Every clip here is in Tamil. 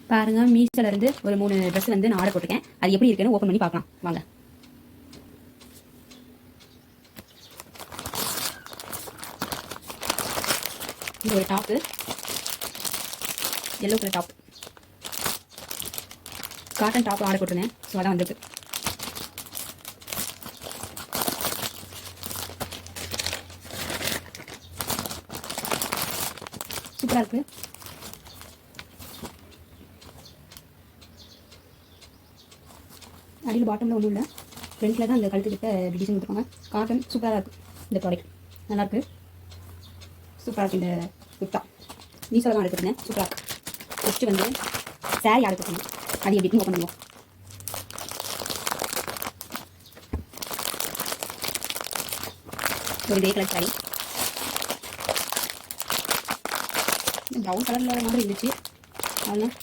பாருங்கள், மீஷோலேருந்து ஒரு 3 ட்ரெஸ் வந்து நான் ஆர்டர் போட்டிருக்கேன். அது எப்படி இருக்குன்னு ஓப்பன் பண்ணி பார்க்கலாம் வாங்க. இது ஒரு top, yellow colour top, cotton top order போட்டிருந்தேன். ஸோ அதான் வந்துருக்கு. சூப்பராக இருக்குது. அடியில் பாட்டமில் ஒன்றும் இல்லை, ஃப்ரண்ட்டில் தான் அந்த கழுத்துக்கிட்ட டிசைன் கொடுத்துருக்காங்க. காட்டன் சூப்பராக இருக்குது. இந்த ப்ராடக்ட் நல்லாயிருக்கு, சூப்பராக இருக்குது. இந்த குர்த்தா மீஷோவில் தான் ஆர்டர் போட்டிருந்தேன். சூப்பராக இருக்குது. ஃபஸ்ட்டு வந்து சாரீ ஆர்டர் போட்டிருந்தேன். அது எப்படி ஓப்பன் பண்ணுவோம். ஒரு கிரே கலர் சாரீ, ப்ரௌன் கலரில் மாதிரி இருந்துச்சு. அதெல்லாம்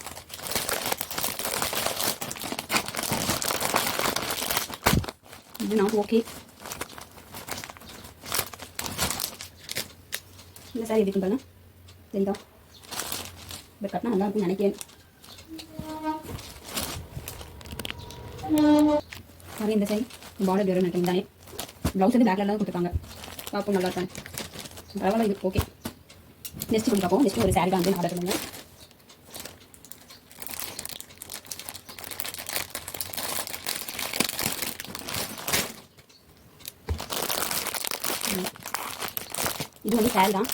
இது நான் ஓகே. இந்த சாரி எப்படி பாருங்க, தெரியுதா? பட் கட்டினா நல்லா இருக்கும்னு நினைக்கிறேன். அதே இந்த சாரி பார்டர் வேறு நினைக்கிறேன் தானே. ப்ளவுஸ் வந்து பேக்கில் தான் கொடுத்துருக்காங்க. பார்ப்போம் நல்லா இருக்காங்க. பரவாயில்ல, இது ஓகே. நெக்ஸ்ட் பண்ணி பார்ப்போம். நெக்ஸ்ட் ஒரு சாரி தான் வந்து ஆர்டர் பண்ணுங்க. இது வந்து சாரி தான்.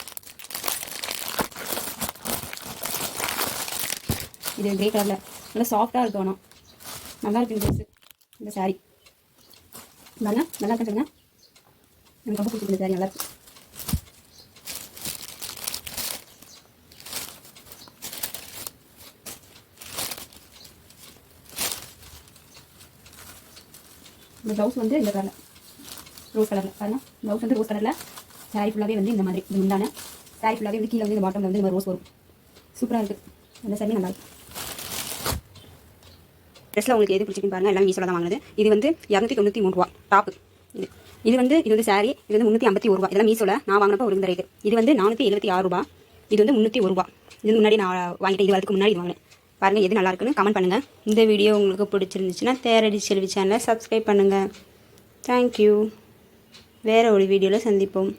இது கிரே கலரில் நல்லா சாஃப்டாக இருக்கும். ஆனால் நல்லா இருக்கு இந்த ட்ரெஸ்ஸு. இந்த சாரி பாருங்க, நல்லா இருக்கேன் சொல்லுங்க. எனக்கு ரொம்ப பிடிச்சிருக்கு இந்த சாரி, நல்லா இருக்கு. இந்த ப்ளவுஸ் வந்து இந்த கலரில் ரோஸ் கலரில் பாருங்கள். ப்ளவுஸ் வந்து ரோஸ் கலரில், சாரி ஃபுல்லாகவே வந்து இந்த மாதிரி இது உண்டான சாரி ஃபுல்லாகவே வந்து கீழே வந்து இந்த பாட்டமில் வந்து இந்த ரோஸ் வரும். சூப்பராக இருக்குது. அந்த சாரி நல்லா இருக்குது. ட்ரெஸ்ஸில் உங்களுக்கு எது பிடிச்சிருக்குன்னு பாருங்கள். எல்லாம் மீஷோவில் தான் வாங்கினது. இது வந்து 293 ரூபா டாப்பு. இது வந்து சாரி, இது வந்து 351 ரூபா. இதெல்லாம் மீஷோவில் நான் வாங்கினப்போ ஒரு இந்த ரேட்டு. இது வந்து 476 ரூபா. இது வந்து 301 ரூபா. இது முன்னாடி நான் வாங்கிட்டேன். இது வரதுக்கு முன்னாடி இது வாங்கினேன். பாருங்கள், எது நல்லா இருக்குன்னு கமெண்ட் பண்ணுங்கள். இந்த வீடியோ உங்களுக்கு பிடிச்சிருந்துச்சுன்னா தேரடி செல்வி சேனலை சப்ஸ்கிரைப் பண்ணுங்கள். தேங்க்யூ. வேறு ஒரு வீடியோவில் சந்திப்போம்.